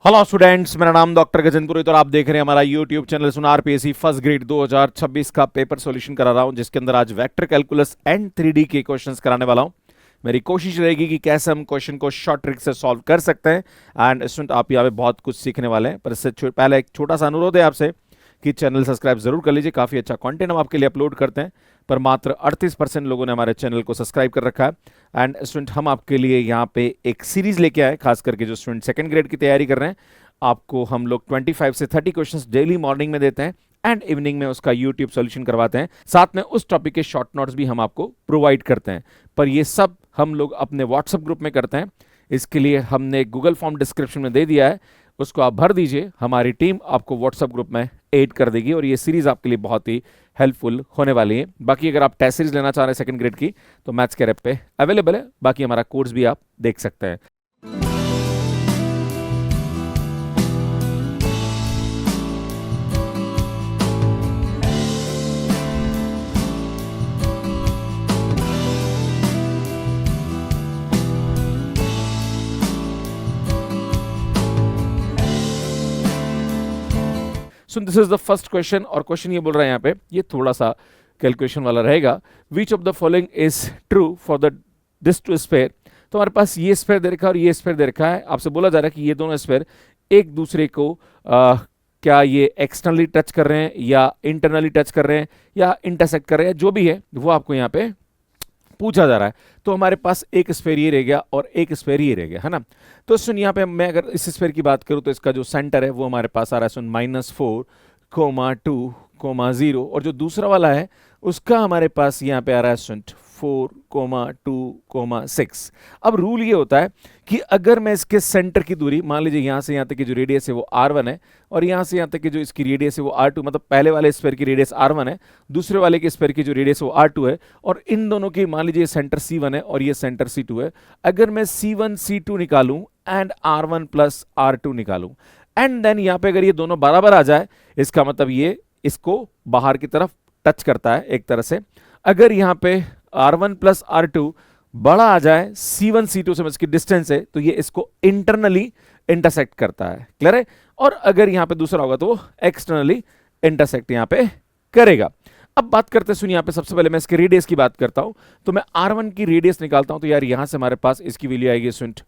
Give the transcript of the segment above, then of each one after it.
Hello students, मेरा नाम doctor Gajendra पुरोहित और आप देख रहे हैं हमारा यूट्यूब चैनल सुनार पीएससी फर्स्ट ग्रेड 2026 का पेपर सॉल्यूशन करा रहा हूं, जिसके अंदर आज वेक्टर कैलकुलस एंड 3D के क्वेश्चंस कराने वाला हूं। मेरी कोशिश रहेगी कि कैसे हम क्वेश्चन को शॉर्ट ट्रिक से सॉल्व कर सकते हैं। एंड स्टूडेंट, आप यहाँ पे बहुत कुछ सीखने वाले हैं, पर इससे पहले एक छोटा सा अनुरोध है आपसे कि चैनल सब्सक्राइब जरूर कर लीजिए। काफ़ी अच्छा कंटेंट हम आपके लिए अपलोड करते हैं, पर मात्र 38% लोगों ने हमारे चैनल को सब्सक्राइब कर रखा है। एंड स्टूडेंट, हम आपके लिए यहाँ पे एक सीरीज लेके आए, खास करके जो स्टूडेंट सेकंड ग्रेड की तैयारी कर रहे हैं, आपको हम लोग 25 से 30 क्वेश्चंस डेली मॉर्निंग में देते हैं एंड इवनिंग में उसका यूट्यूब सॉल्यूशन करवाते हैं। साथ में उस टॉपिक के शॉर्ट नोट्स भी हम आपको प्रोवाइड करते हैं, पर ये सब हम लोग अपने व्हाट्सएप ग्रुप में करते हैं। इसके लिए हमने गूगल फॉर्म डिस्क्रिप्शन में दे दिया है, उसको आप भर दीजिए, हमारी टीम आपको व्हाट्सएप ग्रुप में ऐड कर देगी और ये सीरीज आपके लिए बहुत ही हेल्पफुल होने वाली है। बाकी अगर आप टेस्ट सीरीज लेना चाह रहे हैं सेकंड ग्रेड की, तो मैथ्स के ऐप पे अवेलेबल है। बाकी हमारा कोर्स भी आप देख सकते हैं। So this is the first question, और क्वेश्चन ये बोल रहा है यहाँ पे, ये थोड़ा सा कैलकुलेशन वाला रहेगा। Which of the following is true for the this two spare. तो हमारे पास ये स्पेयर दे रखा है और ये स्पेयर दे रखा है। आपसे बोला जा रहा है कि ये दोनों स्पेयर एक दूसरे को क्या ये एक्सटर्नली टच कर रहे हैं या इंटरनली टच कर रहे हैं या इंटरसेक्ट कर रहे हैं, जो भी है वो आपको यहाँ पे पूछा जा रहा है। तो हमारे पास एक स्फेयर ये रह गया और एक स्फेयर ये रह गया, है ना। तो सुन, यहाँ पे मैं अगर इस स्फेयर की बात करूं तो इसका जो सेंटर है वो हमारे पास आ रहा है सुन -4,2,0, और जो दूसरा वाला है उसका हमारे पास यहाँ पे आ रहा है सुन 4,2,6। अब रूल ये होता है कि अगर मैं इसके सेंटर की दूरी, मान लीजिए यहाँ से यहाँ तक की जो रेडियस है वो r1 है और यहाँ से यहाँ तक की जो इसकी रेडियस है वो r2, मतलब पहले वाले स्फेयर की रेडियस r1 है, दूसरे वाले के स्फेयर की जो रेडियस है वो r2 है, और इन दोनों की मान लीजिए सेंटर c1 है और ये सेंटर c2 है। अगर मैं c1 c2 निकालूं एंड r1 प्लस r2 निकालूं, एंड देन यहाँ पे अगर ये दोनों बराबर आ जाए, इसका मतलब ये इसको बाहर की तरफ टच करता है एक तरह से। अगर यहाँ पे r1 प्लस r2 बड़ा आ जाए c1 c2 से, इसकी डिस्टेंस है, तो ये इसको इंटरनली इंटरसेक्ट करता है। क्लियर है। और अगर यहाँ पे दूसरा होगा तो वो एक्सटर्नली इंटरसेक्ट यहाँ पे करेगा। अब बात करते हैं, सुनिए, यहाँ पे सबसे पहले मैं इसके रेडियस की बात करता हूं। तो मैं r1 की रेडियस निकालता हूं, तो यार यहां से हमारे पास इसकी वैल्यू आएगी सुंट,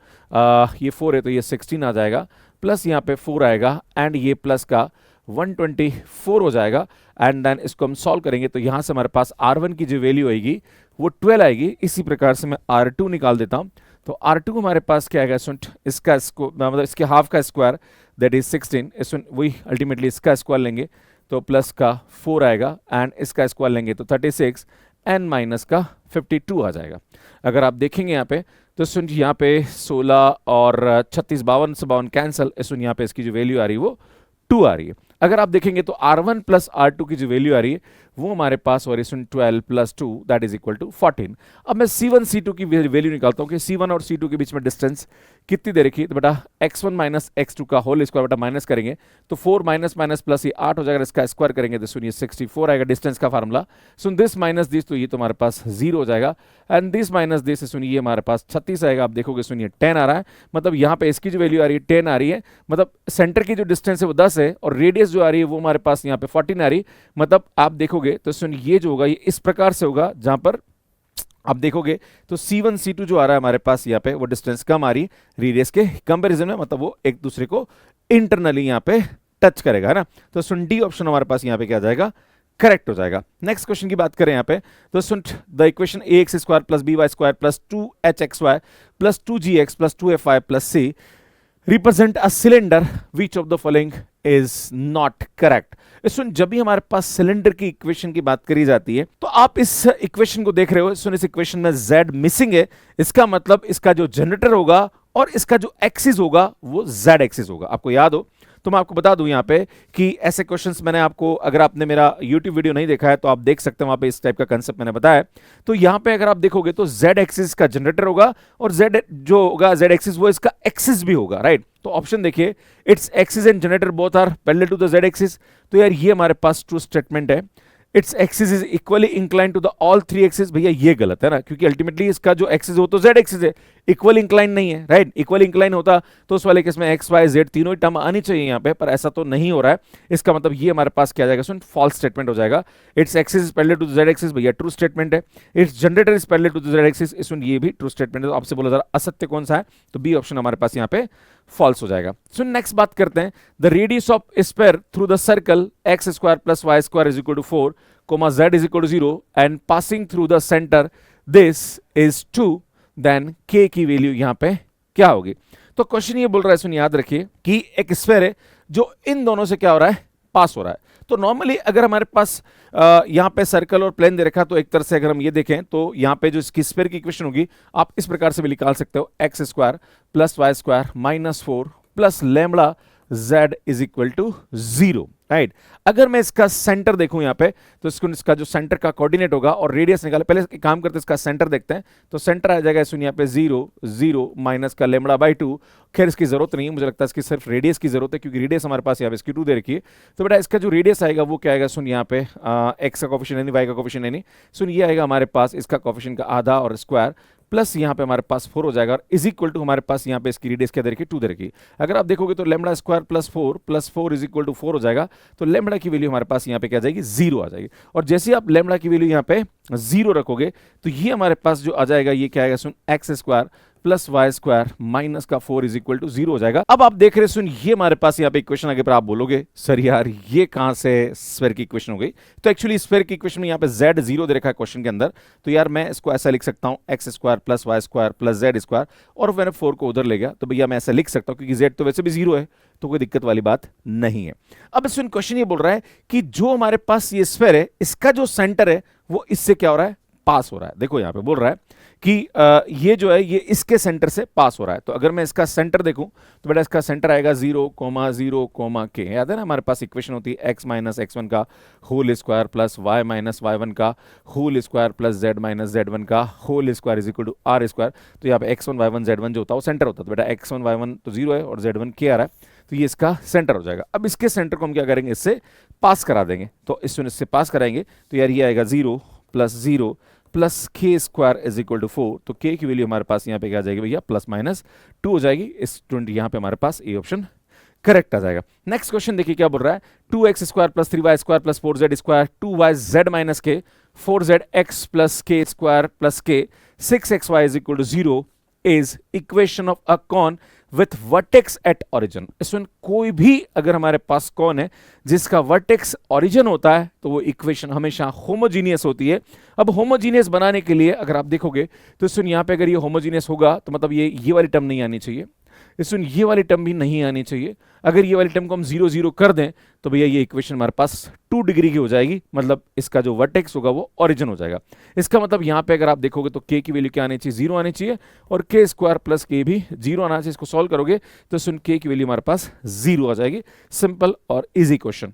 ये 4 है तो ये 16 आ जाएगा, प्लस यहाँ पे 4 आएगा एंड ये प्लस का 124 हो जाएगा। एंड देन इसको हम सॉल्व करेंगे तो यहाँ से हमारे पास r1 की जो वैल्यू आएगी वो 12 आएगी। इसी प्रकार से मैं r2 निकाल देता हूँ, तो r2 हमारे पास क्या आएगा सुंट, इसका मतलब इसके हाफ का स्क्वायर दैट इज 16, इस वही अल्टीमेटली इसका स्क्वायर लेंगे तो प्लस का 4 आएगा एंड इसका स्क्वायर लेंगे तो 36 एंड माइनस का 52 आ जाएगा। अगर आप देखेंगे यहाँ पे तो सुन, यहाँ पे 16 और 36 52 से 52 कैंसिल, सुन यहाँ पे इसकी जो वैल्यू आ रही है वो 2 आ रही है। अगर आप देखेंगे तो r1 प्लस r2 की जो वैल्यू आ रही है वो हमारे पास हो रही है 12 plus 2 that is equal to 14। अब मैं c1 c2 की वैल्यू निकालता हूँ कि c1 और c2 के बीच में डिस्टेंस कितनी दे रखी है, तो बेटा x1 माइनस x2 का होल स्क्वायर बेटा माइनस करेंगे तो 4 माइनस माइनस प्लस ये 8 हो जाएगा, इसका स्क्वायर करेंगे तो सुनिए 64 आएगा डिस्टेंस का formula. Soon this minus this, तो ये तो हमारे पास 0 हो जाएगा एंड दिस माइनस दिस, सुनिए हमारे पास 36 आएगा। आप देखोगे सुनिए 10 आ रहा है, मतलब यहाँ पे इसकी जो वैल्यू आ रही है 10 आ रही है, मतलब सेंटर की जो डिस्टेंस है वो 10 है और रेडियस जो आ रही है वो हमारे पास यहाँ पे 14 आ रही है। मतलब आप देखोगे तो सुन ये जो होगा ये इस प्रकार से होगा, जहां पर आप देखोगे तो C1 C2 जो आ रहा है हमारे पास यहाँ पे वो डिस्टेंस कम आ रही है रेडियस के कंपैरिजन में, मतलब वो एक दूसरे को इंटरनली यहाँ पे टच करेगा, है ना। तो सुन डी ऑप्शन हमारे पास यहाँ पे क्या आ जाएगा, करेक्ट हो जाएगा। नेक्स्ट क्वेश्चन की बात करें यहाँ पे तो सुन, the equation ax square plus by square plus 2hxy plus 2gx plus 2fy plus c represent a cylinder, which of the following is not correct. सुन, जब भी हमारे पास सिलेंडर की इक्वेशन की बात करी जाती है तो आप इस इक्वेशन को देख रहे हो, सुन इस इक्वेशन में z मिसिंग है, इसका मतलब इसका जो जनरेटर होगा और इसका जो एक्सिस होगा वो z एक्सिस होगा। आपको याद हो तो मैं आपको बता दूं यहाँ पे कि ऐसे क्वेश्चंस मैंने आपको, अगर आपने मेरा YouTube वीडियो नहीं देखा है तो आप देख सकते हैं, वहां पे इस टाइप का कंसेप्ट मैंने बताया। तो यहाँ पे अगर आप देखोगे तो z एक्सिस का जनरेटर होगा और z जो होगा z एक्सिस वो इसका एक्सिस भी होगा, राइट। तो ऑप्शन देखिए, its axis and generator both are parallel to the z axis, तो यार ये हमारे पास ट्रू स्टेटमेंट है। Its axis is equally incline to the all three axis, भैया ये गलत है ना, क्योंकि अल्टीमेटली इसका जो एक्सिस हो तो जेड एक्सिस है, इक्वल इंक्लाइन नहीं है, राइट। इक्वल इंक्लाइन होता तो उस वाले केस में एक्स वाई जेड तीनों ही टर्म आनी चाहिए यहाँ पे, पर ऐसा तो नहीं हो रहा है। इसका मतलब ये हमारे पास क्या जाएगा, सुन फॉल्स स्टेटमेंट हो जाएगा। It's axis is parallel to the z axis, भैया ट्रू स्टेटमेंट है। It's generator is parallel to the z axis, इसमें ये भी ट्रू स्टेटमेंट है। तो आपसे बोला जरा असत्य कौन सा है, तो बी ऑप्शन हमारे पास यहाँ पे फॉल्स हो जाएगा। सो नेक्स्ट बात करते हैं, the radius of sphere through the circle x square plus y square is equal to 4, z is equal to 0 and passing through the center this is 2, then k की value यहां पे क्या होगी। तो question ये बोल रहा है, सुन याद रखिए कि एक स्फीयर है जो इन दोनों से क्या हो रहा है, पास हो रहा है। तो नॉर्मली अगर हमारे पास यहाँ पे सर्कल और प्लेन दे रखा, तो एक तरह से अगर हम ये देखें तो यहाँ पे जो इसकी स्फीयर की इक्वेशन होगी आप इस प्रकार से भी निकाल सकते हो, x square plus y square minus 4 plus lambda z is equal to 0, right. अगर मैं इसका सेंटर देखूं यहाँ पे, तो इसका जो सेंटर का कोऑर्डिनेट होगा और रेडियस निकाले, पहले एक काम करते हैं इसका सेंटर देखते हैं। तो सेंटर आ जाएगा इसमें यहाँ पे 0 0 माइनस का लैम्बडा बाई 2। खैर इसकी जरूरत नहीं है, मुझे लगता है इसकी सिर्फ रेडियस की जरूरत है, क्योंकि रेडियस हमारे पास यहाँ पे इसकी 2 दे रखी है। तो बेटा इसका जो रेडियस आएगा वो क्या आएगा, सुन यहाँ पे एक्स का कोफिशिएंट यानी वाई का कोफिशिएंट यानी, सुन ये आएगा हमारे पास इसका कोफिशिएंट का आधा और स्क्वायर प्लस यहाँ पे हमारे पास 4 हो जाएगा, और इज इक्वल टू हमारे पास यहाँ पे इसकी रेडियस क्या दे रखी, 2 दे रखी। अगर आप देखोगे तो lambda square plus 4 is equal to 4 हो जाएगा। तो लैम्बडा की वैल्यू हमारे पास यहाँ पे क्या आ जाएगी, 0 आ जाएगी। और जैसे आप लैम्बडा की वैल्यू यहाँ पे 0 रखोगे तो ये हमारे पास जो आ जाएगा, ये क्या आएगा, सुन x square plus y square minus का 4 इज इक्वल टू 0 हो जाएगा। अब आप देख रहे सुन, ये हमारे पास यहाँ पे इक्वेशन आगे पर आप बोलोगे सर यार ये कहां से स्फीयर की इक्वेशन हो गई। तो एक्चुअली स्फीयर की इक्वेशन में यहाँ पे z 0 दे रखा है क्वेश्चन के अंदर, तो यार मैं इसको ऐसा लिख सकता हूँ x square plus y square plus z square, और मैंने 4 को उधर ले गया तो भैया मैं ऐसा लिख सकता हूँ, क्योंकि z तो वैसे भी 0 है, तो कोई दिक्कत वाली बात नहीं है। अब सुन क्वेश्चन ये बोल रहा है कि जो हमारे पास ये स्फीयर है, इसका जो सेंटर है वो इससे क्या हो रहा है, पास हो रहा है। देखो यहाँ पे बोल रहा है कि ये जो है ये इसके सेंटर से पास हो रहा है। तो अगर मैं इसका सेंटर देखूं तो बेटा इसका सेंटर आएगा 0, 0, k। याद है ना हमारे पास इक्वेशन होती है x माइनस x1 का whole square plus y minus y1 का whole square plus z minus z1 का whole square is equal to r square. तो यहाँ पे x1 y1 z1 जो होता है वो सेंटर होता है। तो बेटा x1 y1 तो 0 है और z1 k आ रहा है, तो ये इसका सेंटर हो जाएगा। अब इसके सेंटर को हम क्या करेंगे, इससे पास करा देंगे। तो इससे पास कराएंगे तो यार ये आएगा 0 plus 0 plus k square is equal to 4। तो k की वैल्यू हमारे पास यहाँ पे क्या आ जाएगी भैया, प्लस माइनस 2 हो जाएगी। इस 20 यहाँ पे हमारे पास ए ऑप्शन करेक्ट आ जाएगा। नेक्स्ट क्वेश्चन देखिए क्या बोल रहा है, 2x square plus 3y square plus 4z square 2yz minus k 4zx plus k square plus k 6xy is equal to 0 is equation of a cone with vertex at origin. इसमें कोई भी अगर हमारे पास कौन है जिसका वर्टेक्स ऑरिजिन होता है तो वो इक्वेशन हमेशा होमोजीनियस होती है। अब होमोजीनियस बनाने के लिए अगर आप देखोगे तो सुन यहाँ पे अगर ये होमोजीनियस होगा तो मतलब ये वाली टर्म नहीं आनी चाहिए, इसमें ये वाली टर्म भी नहीं आनी चाहिए। अगर ये वाली टर्म को हम 0 0 कर दें तो भैया ये इक्वेशन हमारे पास 2 डिग्री की हो जाएगी, मतलब इसका जो वर्टेक्स होगा वो ओरिजिन हो जाएगा। इसका मतलब यहाँ पे अगर आप देखोगे तो k की वैल्यू क्या आनी चाहिए, 0 आनी चाहिए, और k स्क्वायर प्लस k भी 0 आना चाहिए। इसको सॉल्व करोगे तो सुन k की वैल्यू हमारे पास 0 आ जाएगी। सिंपल और इजी क्वेश्चन।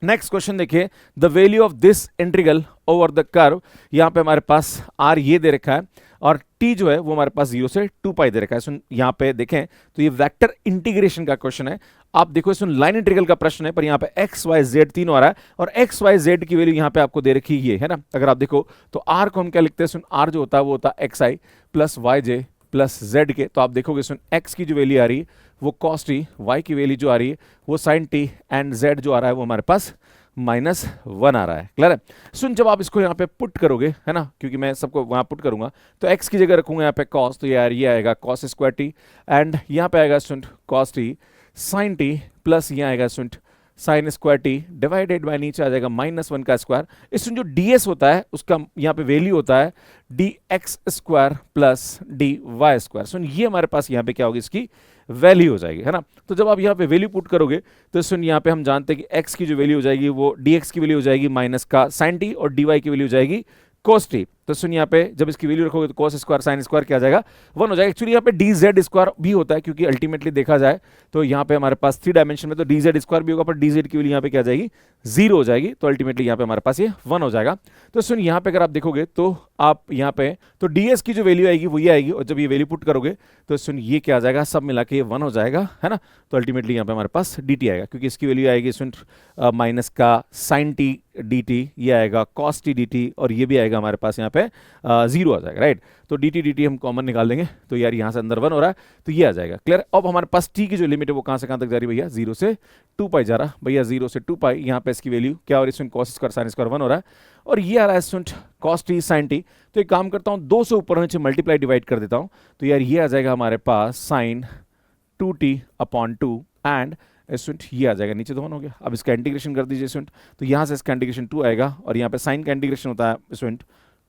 नेक्स्ट क्वेश्चन देखिए, the value of this integral over the curve, यहाँ पे हमारे पास r ये दे रखा है और t जो है वो हमारे पास 0 से 2 पाई दे रखा है। सुन यहाँ पे देखें तो ये वेक्टर इंटीग्रेशन का क्वेश्चन है। आप देखो सुन लाइन इंटीग्रल का प्रश्न है, पर यहाँ पे x y z तीनों आ रहा है और x y z की वैल्यू यहाँ पे आपको दे रखी है ना। अगर आप देखो तो r को हम क्या लिखते हैं, सुन r जो होता है वो होता है xi plus yj plus z के। तो आप देखोगे सुन x की जो वैल्यू आ रही है वो cos t, y की वैल्यू जो आ रही है वो sin t एंड z जो आ रहा है वो हमारे पास -1 आ रहा है। क्लियर है। सुन जब आप इसको यहाँ पे पुट करोगे है ना, क्योंकि मैं सबको वहां पुट करूंगा तो x की जगह रखूंगा यहाँ पे cos, तो यार ये आएगा cos स्क्वायर t एंड यहाँ पे आएगा सुन cos t sin t plus यहाँ आएगा सुन sine square t divided by नीचे आ जाएगा -1 का स्क्वायर। इसमें जो ds होता है उसका यहाँ पे वैल्यू होता है dx square plus dy square. सुन ये हमारे पास यहाँ पे क्या होगी, इसकी वैल्यू हो जाएगी है ना। तो जब आप यहाँ पे वैल्यू पुट करोगे तो सुन यहाँ पे हम जानते हैं कि x की जो वैल्यू हो जाएगी वो dx की वैल्यू हो जाएगी माइनस का sin t और dy की वैल्यू हो जाएगी cos t। तो सुन यहाँ पे जब इसकी वैल्यू रखोगे तो cos स्क्वायर sin स्क्वायर क्या आ जाएगा 1 हो जाएगा। एक्चुअली यहाँ पे dz स्क्वायर भी होता है क्योंकि अल्टीमेटली देखा जाए तो यहाँ पे हमारे पास 3 डायमेंशन में तो dz स्क्वायर भी होगा, पर dz की वैल्यू यहाँ पे क्या आ जाएगी 0 हो जाएगी, तो अल्टीमेटली यहाँ पे हमारे पास ये 1 हो जाएगा। तो सुन यहाँ पे अगर आप देखोगे तो आप यहाँ पे तो ds की जो वैल्यू आएगी वो ये आएगी, और जब ये वैल्यू पुट करोगे तो सुन ये क्या आ जाएगा, सब मिला के ये 1 हो जाएगा, है ना। तो अल्टीमेटली यहाँ पे हमारे पास dt आएगा क्योंकि इसकी वैल्यू आएगी सुन माइनस का sin t dt, ये आएगा cos t dt, और ये भी आएगा हमारे पास यहाँ पे 0 आ जाएगा, राइट। तो dt dt हम कॉमन निकाल देंगे तो यार यहाँ से अंदर 1 हो रहा है तो ये आ जाएगा, क्लियर। अब हमारे पास t की जो लिमिट है वो कहाँ से कहाँ तक जा रही है भैया, 0 से 2 पाई जा रहा भैया, 0 से 2 पाई। यहाँ पे इसकी वैल्यू क्या हो रही है, cos स्क्वायर sin स्क्वायर 1 हो रहा है, और ये आ रहा है सुन cos t sin t। तो एक काम करता हूँ 2 से ऊपर नीचे मल्टीप्लाई डिवाइड कर देता हूँ, तो यार ये आ जाएगा हमारे पास sin 2t upon 2 and student ये आ जाएगा, नीचे तो 1 हो गया। अब इसका इंटीग्रेशन कर दीजिए स्टूडेंट, तो यहाँ से इसका इंटीग्रेशन 2 आएगा, और यहाँ पे साइन का इंटीग्रेशन होता है स्टूडेंट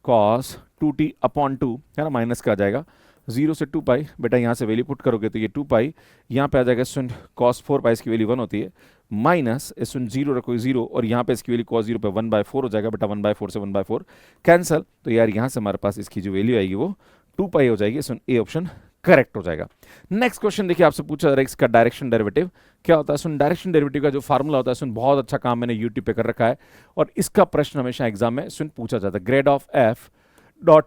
cos 2t अपॉन 2, है ना, माइनस का आ जाएगा 0 से 2 पाई। बेटा यहाँ से वैल्यू पुट करोगे तो ये 2 पाई, यहाँ पे आ जाएगा स्टूडेंट cos 4 पाई, इसकी वैल्यू 1 होती है, माइनस स्टूडेंट 0 रखोगे 0, और यहाँ पे इसकी वैल्यू cos 0 पे 1/4 हो जाएगा बेटा, 1/4 से 1/4 कैंसल। तो यार यहाँ से हमारे पास इसकी जो वैल्यू आएगी वो 2 पाई हो जाएगी। ए ऑप्शन करेक्ट हो जाएगा। नेक्स्ट क्वेश्चन देखिए, आपसे पूछा जा रहा है इसका डायरेक्शन डेरिवेटिव क्या होता है। सुन डायरेक्शन डेरिवेटिव का जो फार्मूला होता है सुन, बहुत अच्छा काम मैंने यूट्यूब पे कर रखा है, और इसका प्रश्न हमेशा एग्जाम में सुन पूछा जाता है। ग्रेड ऑफ एफ डॉट,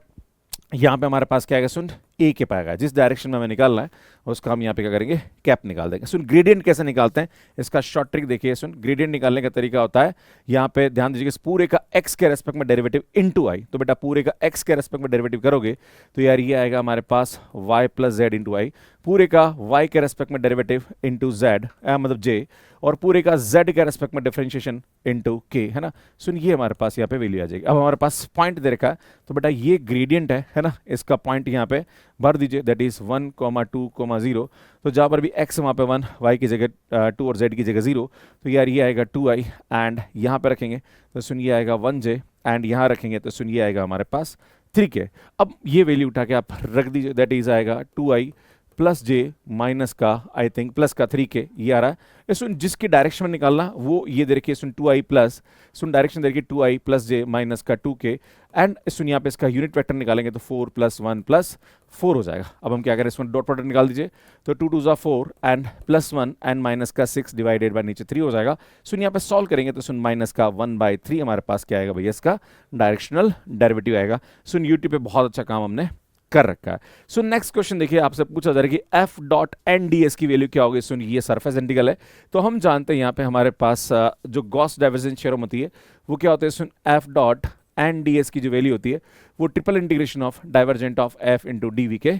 यहाँ पे हमारे पास क्या आएगा सुन, ए के पाएगा, जिस डायरेक्शन में हमें निकालना है उसका हम यहाँ पे क्या करेंगे, कैप निकाल देंगे। सुन ग्रेडियंट कैसे निकालते हैं, इसका शॉर्ट ट्रिक देखिए। सुन ग्रेडियंट निकालने का तरीका होता है, यहाँ पे ध्यान दीजिए, पूरे का x के रेस्पेक्ट में डेरिवेटिव इनटू आई, तो बेटा पूरे का x के रेस्पेक्ट में डेरिवेटिव करोगे तो यार ये आएगा हमारे पास y प्लस जेड इंटू आई, पूरे का y के रेस्पेक्ट में डेरिवेटिव इंटू जेड मतलब j, और पूरे का z के रेस्पेक्ट में डिफरेंशिएशन इंटू k, है ना। सुन ये हमारे पास यहाँ पे वैल्यू आ जाएगी। अब हमारे पास पॉइंट दे रखा है, तो बेटा ये ग्रेडियंट है ना, इसका पॉइंट यहाँ पे भर दीजिए, दैट इज 1, 2, 0। तो जहाँ पर भी x वहाँ पे 1, y की जगह 2 और z की जगह 0, तो यार ये आएगा 2i, एंड यहाँ पे रखेंगे तो सुन ये आएगा 1j, एंड यहाँ रखेंगे तो सुन ये आएगा हमारे पास 3k। अब ये वैल्यू उठा के आप रख दीजिए, दैट इज आएगा 2i प्लस जे माइनस का आई थिंक प्लस का 3k, ये आ रहा है। सुन जिसकी डायरेक्शन में निकालना वो ये दे रखिए सुन 2i प्लस, सुन डायरेक्शन दे रखिए 2i प्लस जे माइनस का 2k, एंड सुन यहाँ पे इसका यूनिट वेक्टर निकालेंगे तो 4 + 1 + 4 हो जाएगा। अब हम क्या करें, इसमें डॉट प्रोडक्ट निकाल दीजिए, तो 2 × 2 = 4 एंड +1 एंड माइनस का 6 डिवाइडेड बाय नीचे 3 हो जाएगा। सुन यहाँ पे सॉल्व करेंगे तो सुन माइनस का 1/3 हमारे पास क्या आएगा भैया, इसका डायरेक्शनल डेरिवेटिव आएगा। सुन यूट्यूब पे बहुत अच्छा काम हमने कर रखा है। सो नेक्स्ट क्वेश्चन देखिए, आपसे पूछा जा रहा है कि F dot N D S की वैल्यू क्या होगी। सुन ये सरफेस इंटीग्रल है, तो हम जानते हैं यहाँ पे हमारे पास जो गॉस डाइवर्जेंस थ्योरम होती है वो क्या होता है। सुन F dot N D S की जो वैल्यू होती है वो triple integration of divergent of F into D V के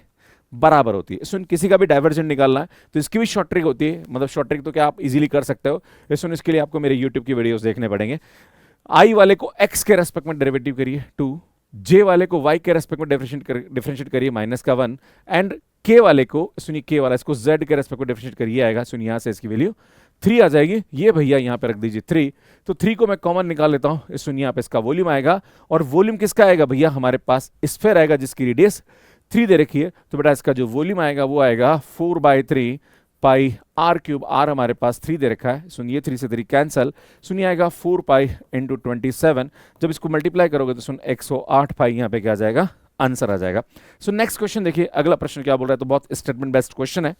बराबर होती है। सुन किसी का भी डाइवर्जेंट निकालना है तो इसकी भी शॉर्ट ट्रिक होती है, मतलब शॉर्ट ट्रिक तो क्या आप इजीली कर सकते हो। सुन इसके लिए आपको मेरे यूट्यूब की वीडियोस देखने पड़ेंगे। आई वाले को एक्स के रेस्पेक्ट में डेरिवेटिव करिए 2, जे वाले को y के रेस्पेक्ट में डिफरेंशिएट करिए -1, एंड k वाले को, सुनिए k वाला इसको z के रेस्पेक्ट में डिफरेंशिएट करिए आएगा। सुनिए यहाँ से इसकी वैल्यू 3 आ जाएगी। ये भैया यहाँ पे रख दीजिए 3, तो 3 को मैं कॉमन निकाल लेता हूँ। सुनिए यहाँ पे इसका वॉल्यूम आएगा, और वॉल्यूम किसका आएगा भैया, हमारे पास स्फीयर आएगा जिसकी रेडियस 3 दे रखी है। तो बेटा इसका जो वॉल्यूम आएगा वो आएगा 4/3 पाई r³ r हमारे पास 3 दे रखा है। सुनिए 3 से 3 कैंसल, सुनिए आएगा 4 पाई इंटू 27। जब इसको मल्टीप्लाई करोगे तो सुन 108 पाई यहाँ पे क्या आ जाएगा, आंसर आ जाएगा। सो नेक्स्ट क्वेश्चन देखिए, अगला प्रश्न क्या बोल रहा है, तो बहुत स्टेटमेंट बेस्ड क्वेश्चन है।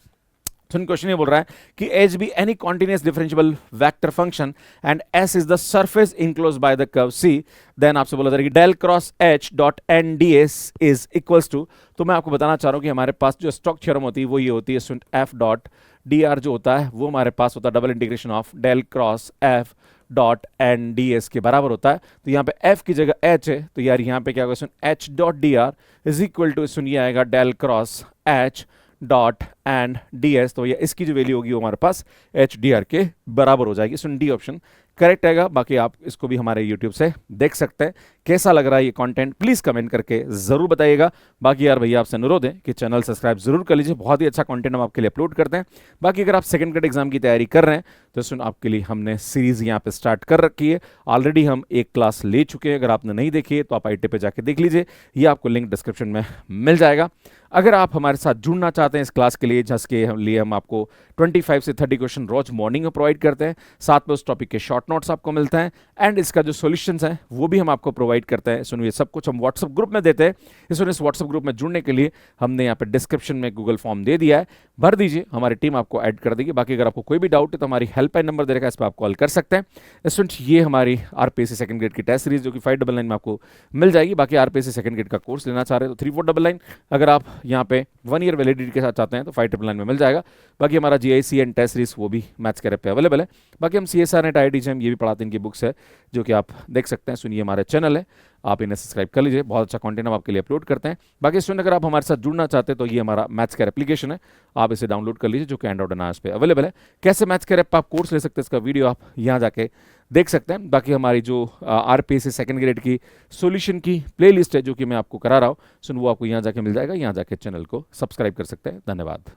सुन क्वेश्चन ये बोल रहा है कि H be any continuous differentiable vector function and S is the surface enclosed by the curve C, then आपसे बोला जा रहा है कि del cross H dot N D S is equals to. तो मैं आपको बताना चाह रहा हूँ कि हमारे पास जो स्टोक्स थ्योरम होती है वो ये होती है। सुन एफ डॉट डी आर जो होता है वो हमारे पास होता है double integration of del cross F dot N D S के बराबर होता है। तो यहाँ पे एफ की जगह एच है, तो यार यहाँ पे क्या होगा, सुन H dot D R is equal to, सुन ये आएगा del cross H dot and D S. तो ये इसकी जो वैल्यू होगी वो हमारे पास एच डी आर के बराबर हो जाएगी। सुन डी ऑप्शन करेक्ट आएगा। बाकी आप इसको भी हमारे यूट्यूब से देख सकते हैं। कैसा लग रहा है ये कंटेंट प्लीज कमेंट करके जरूर बताइएगा। बाकी यार भैया आपसे अनुरोध है कि चैनल सब्सक्राइब जरूर कर लीजिए, बहुत ही अच्छा कंटेंट हम आपके लिए अपलोड करते हैं। बाकी अगर आप सेकंड ग्रेड एग्जाम की तैयारी कर रहे हैं तो सुन आपके लिए हमने सीरीज यहाँ पे स्टार्ट कर रखी है। ऑलरेडी हम एक क्लास ले चुके हैं, अगर आपने नहीं देखी है तो आप IIT पे जाके देख लीजिए, ये आपको लिंक डिस्क्रिप्शन में मिल जाएगा। अगर आप हमारे साथ जुड़ना चाहते हैं इस क्लास के लिए, जिसके लिए हम आपको 25 से 30 क्वेश्चन रोज मॉर्निंग में प्रोवाइड करते हैं, साथ में उस टॉपिक के शॉर्ट शॉर्ट नोट्स आपको मिलते हैं, एंड इसका जो सॉल्यूशंस हैं वो भी हम आपको प्रोवाइड करते हैं। सुनिए, सब कुछ हम व्हाट्सएप ग्रुप में देते हैं। इस व्हाट्सएप ग्रुप में जुड़ने के लिए हमने यहाँ पे डिस्क्रिप्शन में गूगल फॉर्म दे दिया है, भर दीजिए, हमारी टीम आपको ऐड कर देगी। बाकी अगर आपको कोई भी डाउट है तो हमारी हेल्पलाइन नंबर दे रखा है, इस पर आप कॉल कर सकते हैं। स्टूडेंट्स, ये हमारी आरपीएससी सेकंड ग्रेड की टेस्ट सीरीज जो कि 599 में आपको मिल जाएगी। बाकी आरपीएससी सेकंड ग्रेड का कोर्स लेना चाह रहे हैं तो 3499, अगर आप यहाँ पे 1 ईयर वैलिडिटी के साथ चाहते हैं तो 599 में मिल जाएगा। बाकी हमारा जीआईसी एंड टेस्ट सीरीज वो भी मैथ्स के पे अवेलेबल है। बाकी हम सीएसआर नेट आईआईटी जेईई ये भी पढ़ाते हैं, इनकी बुक्स है जो कि आप देख सकते हैं। सुनिए, हमारे चैनल है, आप इन्हें सब्सक्राइब कर लीजिए, बहुत अच्छा कंटेंट हम आपके लिए अपलोड करते हैं। बाकी स्टूडेंट, अगर आप हमारे साथ जुड़ना चाहते हैं तो ये हमारा मैथ्स कैर एप्लीकेशन है, आप इसे डाउनलोड कर लीजिए, जो कि एंड्रॉइड एंड आईओएस पे अवेलेबल है। कैसे मैथ्स कैर ऐप आप कोर्स ले सकते हैं, इसका वीडियो आप यहाँ जाके देख सकते हैं। बाकी हमारी जो आरपीएससी सेकंड ग्रेड की सॉल्यूशन की प्लेलिस्ट है जो कि मैं आपको करा रहा हूँ, सुन वो आपको यहाँ जाके मिल जाएगा, यहाँ जाके चैनल को सब्सक्राइब कर सकते हैं। धन्यवाद।